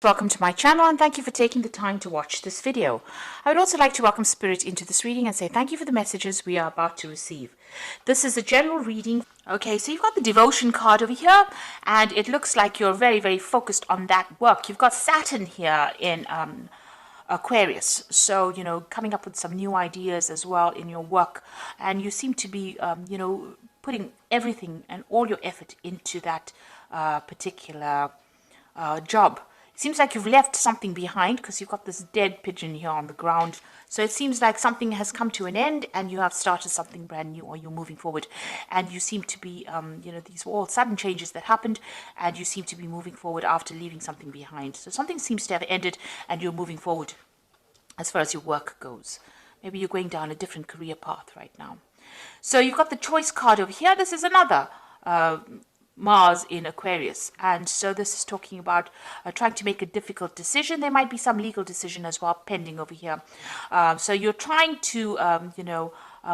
Welcome to my channel and thank you for taking the time to watch this video. I would also like to welcome Spirit into this reading and say thank you for the messages we are about to receive. This is a general reading. Okay, so you've got the devotion card over here and it looks like you're very, very focused on that work. You've got Saturn here in Aquarius, so coming up with some new ideas as well in your work, and you seem to be putting everything and all your effort into that particular job. It seems like you've left something behind because you've got this dead pigeon here on the ground. So it seems like something has come to an end and you have started something brand new, or you're moving forward. And you seem to be, these were all sudden changes that happened and you seem to be moving forward after leaving something behind. So something seems to have ended and you're moving forward as far as your work goes. Maybe you're going down a different career path right now. So you've got the choice card over here. This is another Mars in Aquarius, and so this is talking about trying to make a difficult decision. There might be some legal decision as well pending over here. So you're trying to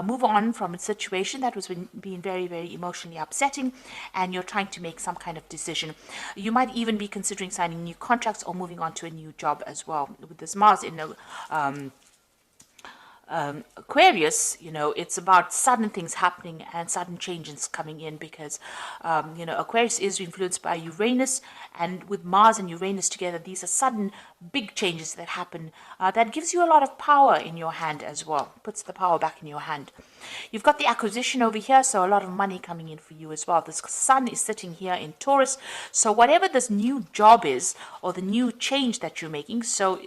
move on from a situation that was being very, very emotionally upsetting, and you're trying to make some kind of decision. You might even be considering signing new contracts or moving on to a new job as well. With this Mars in Aquarius, it's about sudden things happening and sudden changes coming in because, Aquarius is influenced by Uranus, and with Mars and Uranus together, these are sudden big changes that happen that gives you a lot of power in your hand as well, puts the power back in your hand. You've got the acquisition over here, so a lot of money coming in for you as well. This sun is sitting here in Taurus, so whatever this new job is or the new change that you're making, so,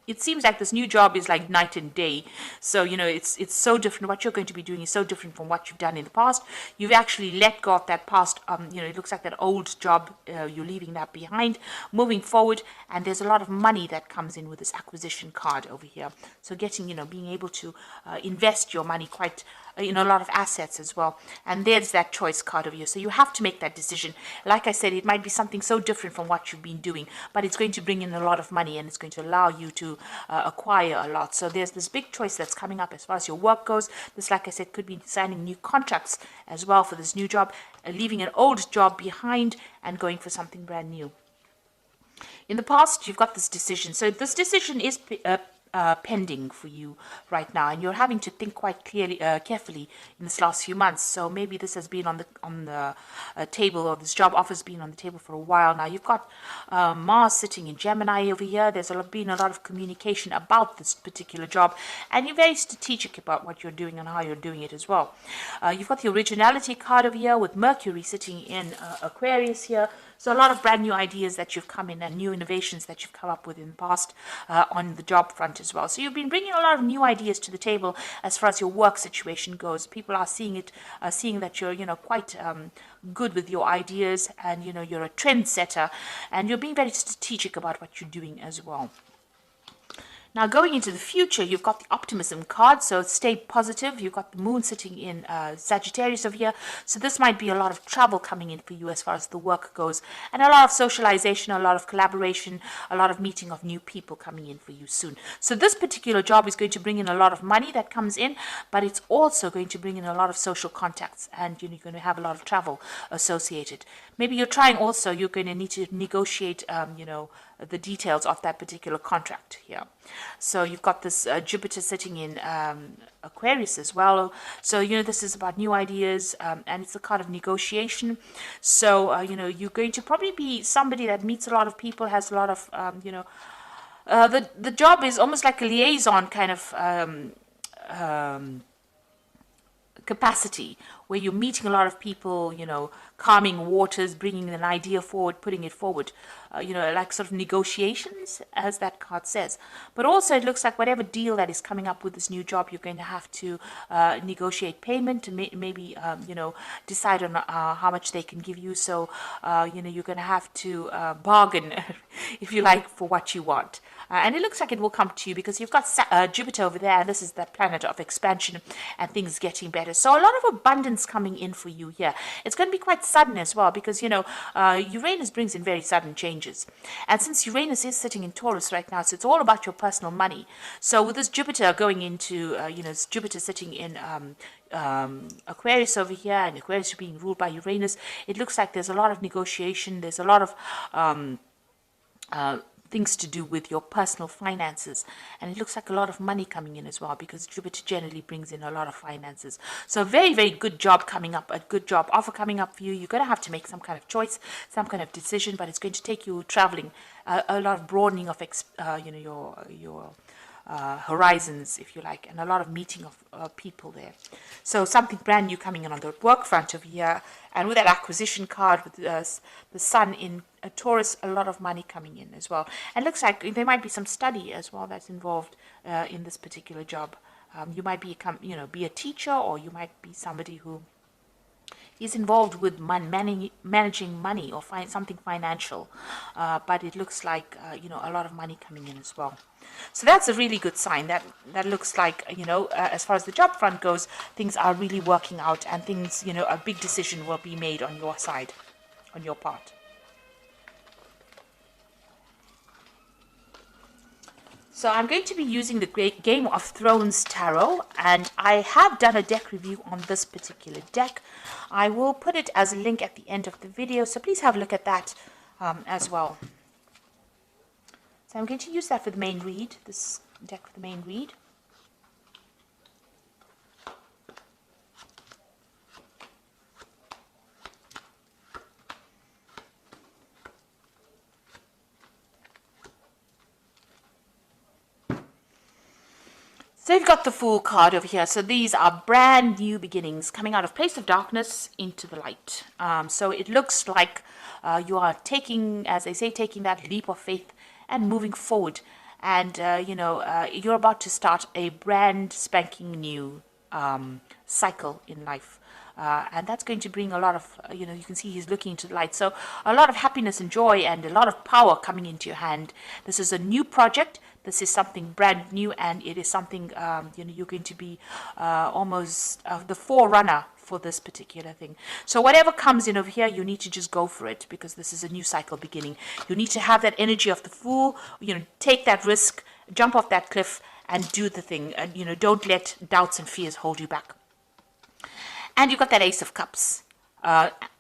it seems like this new job is like night and day. So, it's so different. What you're going to be doing is so different from what you've done in the past. You've actually let go of that past, it looks like that old job, you're leaving that behind, moving forward, and there's a lot of money that comes in with this acquisition card over here. So being able to invest your money quite, a lot of assets as well. And there's that choice card over here. So you have to make that decision. Like I said, it might be something so different from what you've been doing, but it's going to bring in a lot of money and it's going to allow you to acquire a lot. So there's this big choice that's coming up as far as your work goes. This, like I said, could be signing new contracts as well for this new job, leaving an old job behind and going for something brand new. In the past, you've got this decision. So this decision is pending for you right now, and you're having to think quite carefully in this last few months. So maybe this has been on the table, or this job offer's been on the table for a while now. You've got Mars sitting in Gemini over here. There's been a lot of communication about this particular job, and you're very strategic about what you're doing and how you're doing it as well. You've got the originality card over here with Mercury sitting in Aquarius here. So a lot of brand new ideas that you've come in and new innovations that you've come up with in the past on the job front as well. So you've been bringing a lot of new ideas to the table as far as your work situation goes. People are seeing that you're, quite good with your ideas, and, you're a trendsetter, and you're being very strategic about what you're doing as well. Now, going into the future, you've got the optimism card, so stay positive. You've got the moon sitting in Sagittarius over here, so this might be a lot of travel coming in for you as far as the work goes, and a lot of socialization, a lot of collaboration, a lot of meeting of new people coming in for you soon. So this particular job is going to bring in a lot of money that comes in, but it's also going to bring in a lot of social contacts, and you're going to have a lot of travel associated. Maybe you're going to need to negotiate, the details of that particular contract here. So you've got this Jupiter sitting in Aquarius as well. So, this is about new ideas, and it's a kind of negotiation. So, you're going to probably be somebody that meets a lot of people, has a lot of, the job is almost like a liaison kind of capacity, where you're meeting a lot of people, calming waters, bringing an idea forward, putting it forward, like sort of negotiations, as that card says. But also it looks like whatever deal that is coming up with this new job, you're going to have to negotiate payment, maybe, decide on how much they can give you. So, you're going to have to bargain, if you like, for what you want. And it looks like it will come to you because you've got Jupiter over there, and this is the planet of expansion and things getting better. So a lot of abundance coming in for you here. It's going to be quite sudden as well because, Uranus brings in very sudden changes. And since Uranus is sitting in Taurus right now, so it's all about your personal money. So with this Jupiter going into, Jupiter sitting in Aquarius over here, and Aquarius being ruled by Uranus, it looks like there's a lot of negotiation. There's a lot of things to do with your personal finances. And it looks like a lot of money coming in as well, because Jupiter generally brings in a lot of finances. So very, very good job coming up, a good job offer coming up for you. You're going to have to make some kind of choice, some kind of decision, but it's going to take you traveling, a lot of broadening of your horizons, if you like, and a lot of meeting of people there. So something brand new coming in on the work front of here, and with that acquisition card with the sun in Taurus, a lot of money coming in as well. And looks like there might be some study as well that's involved in this particular job. You might be a teacher, or you might be somebody who is involved with managing money or something financial, but it looks like a lot of money coming in as well. So that's a really good sign. That looks like as far as the job front goes, things are really working out, and things a big decision will be made on your side, on your part. So I'm going to be using the Great Game of Thrones Tarot, and I have done a deck review on this particular deck. I will put it as a link at the end of the video, so please have a look at that as well. So I'm going to use that for the main read, this deck for the main read. So you've got the Fool card over here. So these are brand new beginnings coming out of place of darkness into the light. So it looks like you are taking, as they say, taking that leap of faith and moving forward. And, you're about to start a brand spanking new cycle in life. And that's going to bring a lot of, you can see he's looking into the light. So a lot of happiness and joy and a lot of power coming into your hand. This is a new project. This is something brand new, and it is something, you're going to be almost the forerunner for this particular thing. So whatever comes in over here, you need to just go for it, because this is a new cycle beginning. You need to have that energy of the Fool, take that risk, jump off that cliff and do the thing. And, don't let doubts and fears hold you back. And you've got that Ace of Cups.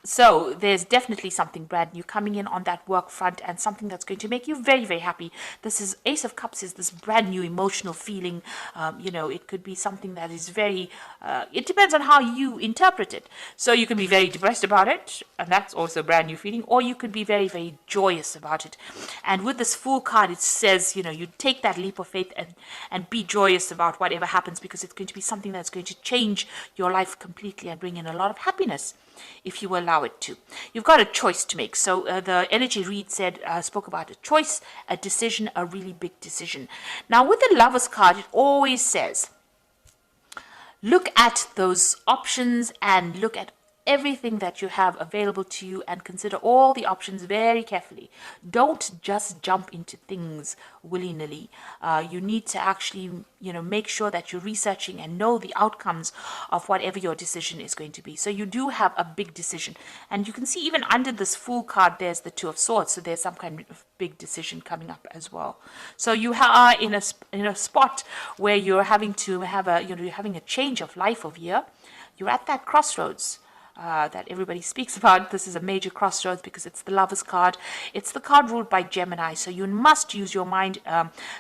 So there's definitely something brand new coming in on that work front, and something that's going to make you very, very happy. This is Ace of Cups is this brand new emotional feeling. It could be something that is very, it depends on how you interpret it. So you can be very depressed about it, and that's also a brand new feeling, or you could be very, very joyous about it. And with this Fool card, it says, you take that leap of faith and be joyous about whatever happens, because it's going to be something that's going to change your life completely and bring in a lot of happiness, if you allow it to. You've got a choice to make. So the energy read spoke about a choice, a decision, a really big decision. Now with the Lover's card, it always says, look at those options and look at everything that you have available to you, and consider all the options very carefully. Don't just jump into things willy-nilly. You need to actually, make sure that you're researching and know the outcomes of whatever your decision is going to be. So you do have a big decision, and you can see even under this Fool card, there's the Two of Swords. So there's some kind of big decision coming up as well. So you are in a spot where you're having to have you're having a change of life over here. You're at that crossroads that everybody speaks about. This is a major crossroads because it's the Lover's card. It's the card ruled by Gemini, so you must use your mind.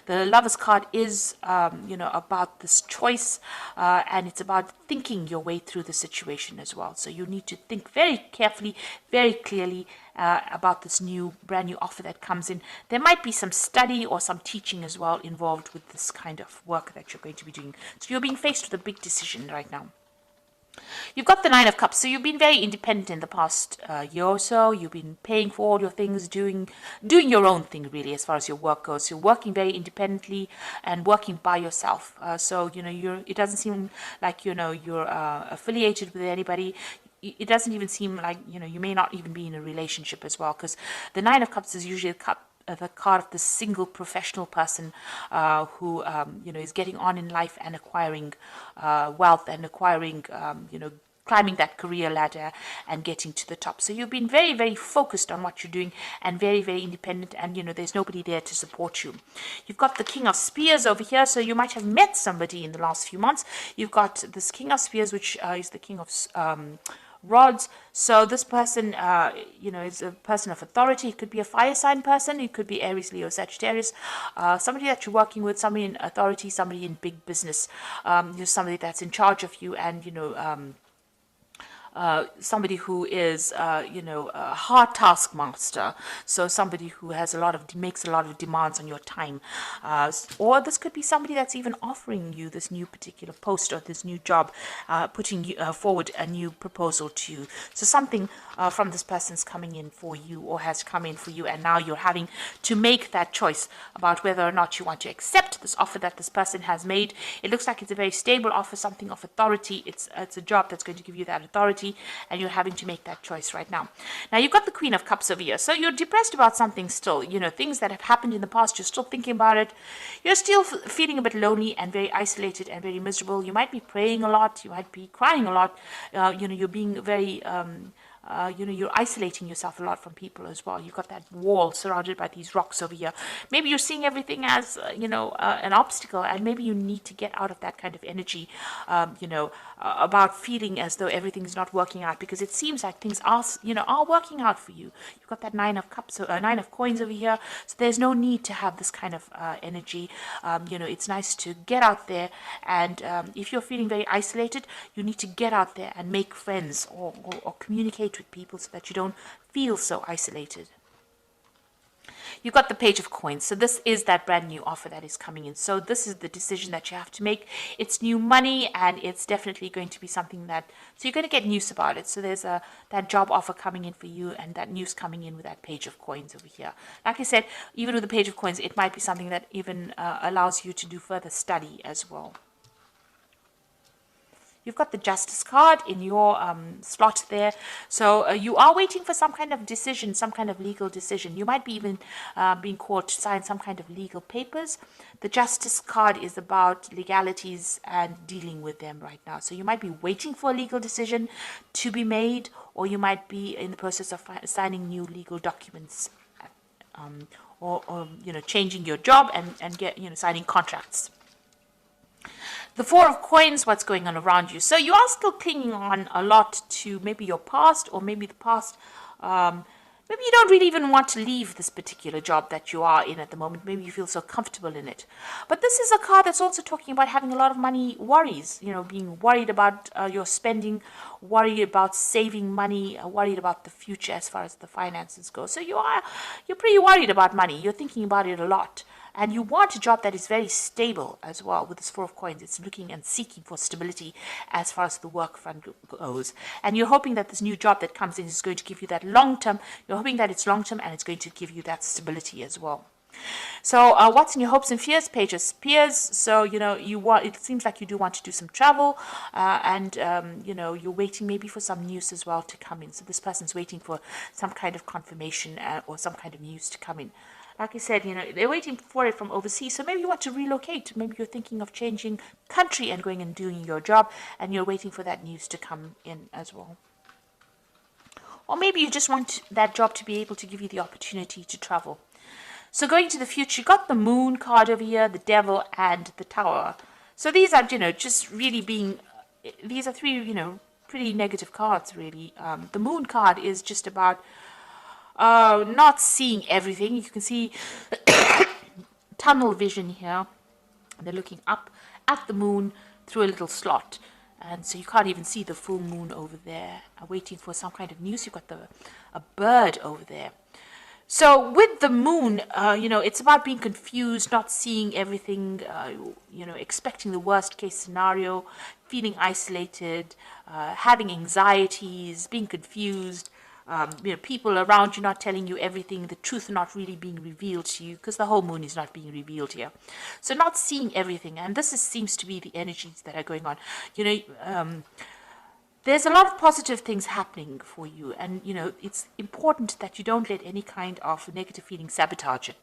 The Lover's card is, about this choice, and it's about thinking your way through the situation as well. So you need to think very carefully, very clearly about this brand new offer that comes in. There might be some study or some teaching as well involved with this kind of work that you're going to be doing. So you're being faced with a big decision right now. You've got the Nine of Cups, so you've been very independent in the past year or so. You've been paying for all your things, doing your own thing really as far as your work goes. You're working very independently and working by yourself. So it doesn't seem like you're affiliated with anybody. It doesn't even seem like you may not even be in a relationship as well, because the Nine of Cups is usually the card of the single professional person who is getting on in life and acquiring wealth and acquiring climbing that career ladder and getting to the top. So you've been very, very focused on what you're doing and very, very independent, and there's nobody there to support you. You've got the King of Spears over here, so you might have met somebody in the last few months. You've got this King of Spears, which is the King of rods. So this person, is a person of authority. It could be a fire sign person. It could be Aries, Leo, Sagittarius. Somebody that you're working with, somebody in authority, somebody in big business. Somebody that's in charge of you, and somebody who is, a hard taskmaster. So somebody who has makes a lot of demands on your time. Or this could be somebody that's even offering you this new particular post or this new job, putting forward a new proposal to you. So something from this person's coming in for you, or has come in for you, and now you're having to make that choice about whether or not you want to accept this offer that this person has made. It looks like it's a very stable offer, something of authority. It's a job that's going to give you that authority, and you're having to make that choice right now. Now, you've got the Queen of Cups over here. So you're depressed about something still, things that have happened in the past. You're still thinking about it. You're still feeling a bit lonely and very isolated and very miserable. You might be praying a lot. You might be crying a lot. You're being very... you're isolating yourself a lot from people as well. You've got that wall surrounded by these rocks over here. Maybe you're seeing everything as, an obstacle, and maybe you need to get out of that kind of energy, about feeling as though everything's not working out, because it seems like things are working out for you. You've got that Nine of Cups, Nine of Coins over here. So there's no need to have this kind of energy. It's nice to get out there, and if you're feeling very isolated, you need to get out there and make friends, or communicate with people so that you don't feel so isolated. You've got the Page of Coins. So this is that brand new offer that is coming in. So this is the decision that you have to make. It's new money, and it's definitely going to be something so you're going to get news about it. So there's that job offer coming in for you, and that news coming in with that Page of Coins over here. Like I said, even with the Page of Coins, it might be something that even allows you to do further study as well. You've got the Justice card in your slot there. So you are waiting for some kind of decision, some kind of legal decision. You might be even being called to sign some kind of legal papers. The Justice card is about legalities and dealing with them right now. So you might be waiting for a legal decision to be made, or you might be in the process of signing new legal documents, or changing your job and get signing contracts. The Four of Coins, what's going on around you. So you are still clinging on a lot to maybe your past, or maybe the past. Maybe you don't really even want to leave this particular job that you are in at the moment. Maybe you feel so comfortable in it. But this is a card that's also talking about having a lot of money worries. Being worried about your spending, worried about saving money, worried about the future as far as the finances go. So you're pretty worried about money. You're thinking about it a lot. And you want a job that is very stable as well. With this Four of Coins, it's looking and seeking for stability as far as the work front goes. And you're hoping that this new job that comes in is going to give you that long-term. You're hoping that it's long-term, and it's going to give you that stability as well. So what's in your hopes and fears, Page of Spears? So, it seems like you do want to do some travel, and, you're waiting maybe for some news as well to come in. So this person's waiting for some kind of confirmation or some kind of news to come in. Like I said, they're waiting for it from overseas. So maybe you want to relocate. Maybe you're thinking of changing country and going and doing your job, and you're waiting for that news to come in as well. Or maybe you just want that job to be able to give you the opportunity to travel. So going to the future, you got the Moon card over here, the Devil, and the Tower. So these are, just really these are three, pretty negative cards, really. The Moon card is just about not seeing everything. You can see tunnel vision here. They're looking up at the moon through a little slot, and so you can't even see the full moon over there. Waiting for some kind of news. You've got a bird over there. So with the moon, it's about being confused, not seeing everything, expecting the worst case scenario, feeling isolated, having anxieties, being confused. People around you not telling you everything, the truth not really being revealed to you, because the whole moon is not being revealed here. So not seeing everything, and this seems to be the energies that are going on. There's a lot of positive things happening for you, and it's important that you don't let any kind of negative feeling sabotage it.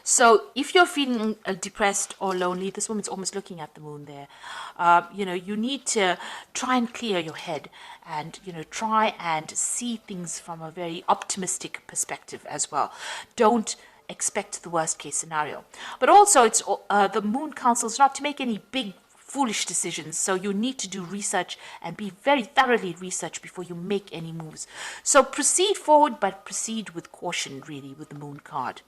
So if you're feeling depressed or lonely, this woman's almost looking at the moon there. You need to try and clear your head, and try and see things from a very optimistic perspective as well. Don't expect the worst case scenario. But also, it's the moon counsels not to make any big foolish decisions. So you need to do research and be very thoroughly researched before you make any moves. So proceed forward, but proceed with caution, really, with the Moon card.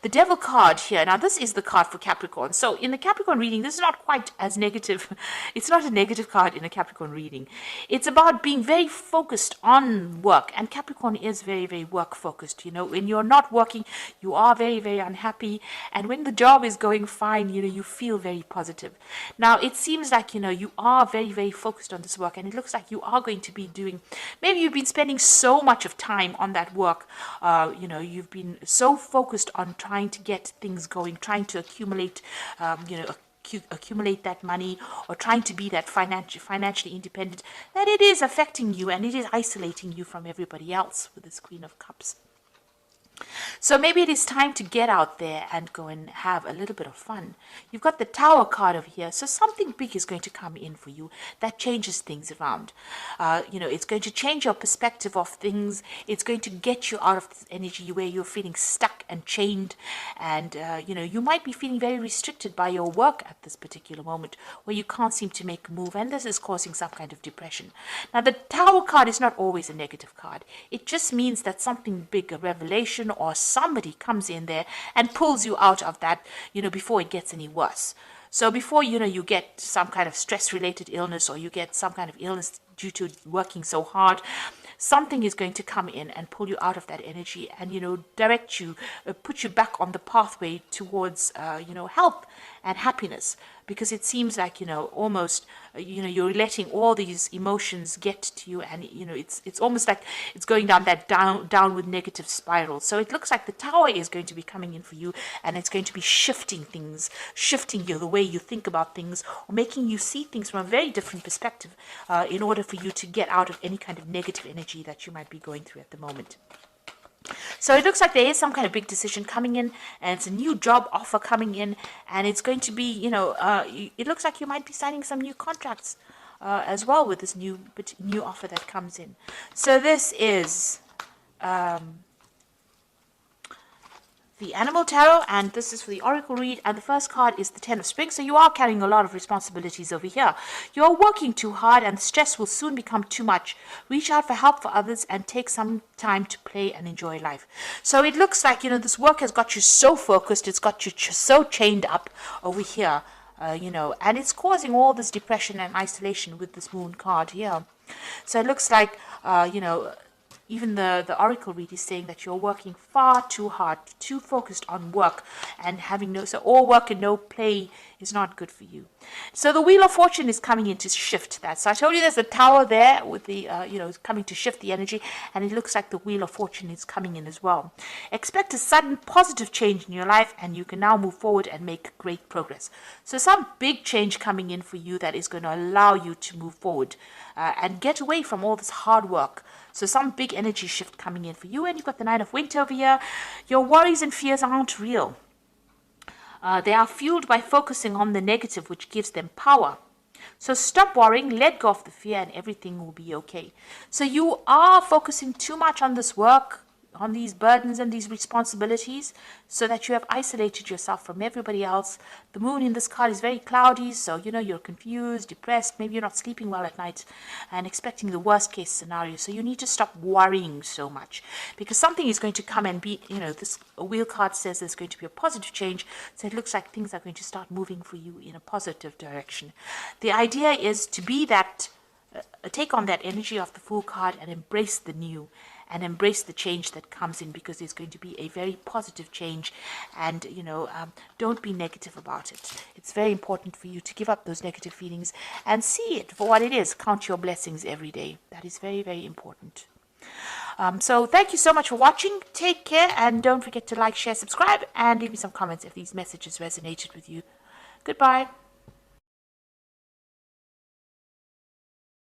The Devil card here. Now, this is the card for Capricorn. So in the Capricorn reading, this is not quite as negative. It's not a negative card in a Capricorn reading. It's about being very focused on work. And Capricorn is very, very work focused. You know, when you're not working, you are very, very unhappy. And when the job is going fine, you know, you feel very positive. Now, it seems like, you know, you are very, very focused on this work. And it looks like you are going to be doing, maybe you've been spending so much of time on that work. You know, you've been so focused on trying to get things going, trying to accumulate, accumulate that money, or trying to be that financially independent, that it is affecting you and it is isolating you from everybody else with this Queen of Cups. So maybe it is time to get out there and go and have a little bit of fun. You've got the Tower card over here, so something big is going to come in for you that changes things around. You know, it's going to change your perspective of things. It's going to get you out of this energy where you're feeling stuck and chained, and you know, you might be feeling very restricted by your work at this particular moment, where you can't seem to make a move, and this is causing some kind of depression. Now, the Tower card is not always a negative card. It just means that something big, a revelation, or somebody comes in there and pulls you out of that, you know, before it gets any worse. So before, you know, you get some kind of stress-related illness, or you get some kind of illness due to working so hard, something is going to come in and pull you out of that energy and, you know, direct you, put you back on the pathway towards, you know, health and happiness. Because it seems like, you know, almost, you know, you're letting all these emotions get to you, and, you know, it's almost like it's going down that downward negative spiral. So it looks like the Tower is going to be coming in for you, and it's going to be shifting things, shifting you, the way you think about things, or making you see things from a very different perspective, in order for you to get out of any kind of negative energy that you might be going through at the moment. So it looks like there is some kind of big decision coming in, and it's a new job offer coming in, and it's going to be, you know, it looks like you might be signing some new contracts as well with this new offer that comes in. So this is the Animal Tarot, and this is for the Oracle read, and the first card is the Ten of Spring. So you are carrying a lot of responsibilities over here. You're working too hard, and the stress will soon become too much. Reach out for help for others and take some time to play and enjoy life. So it looks like, you know, this work has got you so focused, it's got you so chained up over here, you know, and it's causing all this depression and isolation with this Moon card here. So it looks like, you know, even the Oracle read is saying that you're working far too hard, too focused on work, and having so all work and no play is not good for you. So the Wheel of Fortune is coming in to shift that. So I told you there's a Tower there with the, you know, coming to shift the energy, and it looks like the Wheel of Fortune is coming in as well. Expect a sudden positive change in your life, and you can now move forward and make great progress. So some big change coming in for you that is going to allow you to move forward and get away from all this hard work. So some big energy shift coming in for you. And you've got the Nine of Winter over here. Your worries and fears aren't real. They are fueled by focusing on the negative, which gives them power. So stop worrying, let go of the fear, and everything will be okay. So you are focusing too much on this work, on these burdens and these responsibilities, so that you have isolated yourself from everybody else. The moon in this card is very cloudy, so, you know, you're confused, depressed, maybe you're not sleeping well at night and expecting the worst case scenario. So you need to stop worrying so much, because something is going to come and be, you know, this wheel card says there's going to be a positive change. So it looks like things are going to start moving for you in a positive direction. The idea is to be that, take on that energy of the Fool card and embrace the new, and embrace the change that comes in, because it's going to be a very positive change. And, you know, don't be negative about it. It's very important for you to give up those negative feelings and see it for what it is. Count your blessings every day. That is very, very important. So thank you so much for watching. Take care, and don't forget to like, share, subscribe, and leave me some comments if these messages resonated with you. Goodbye.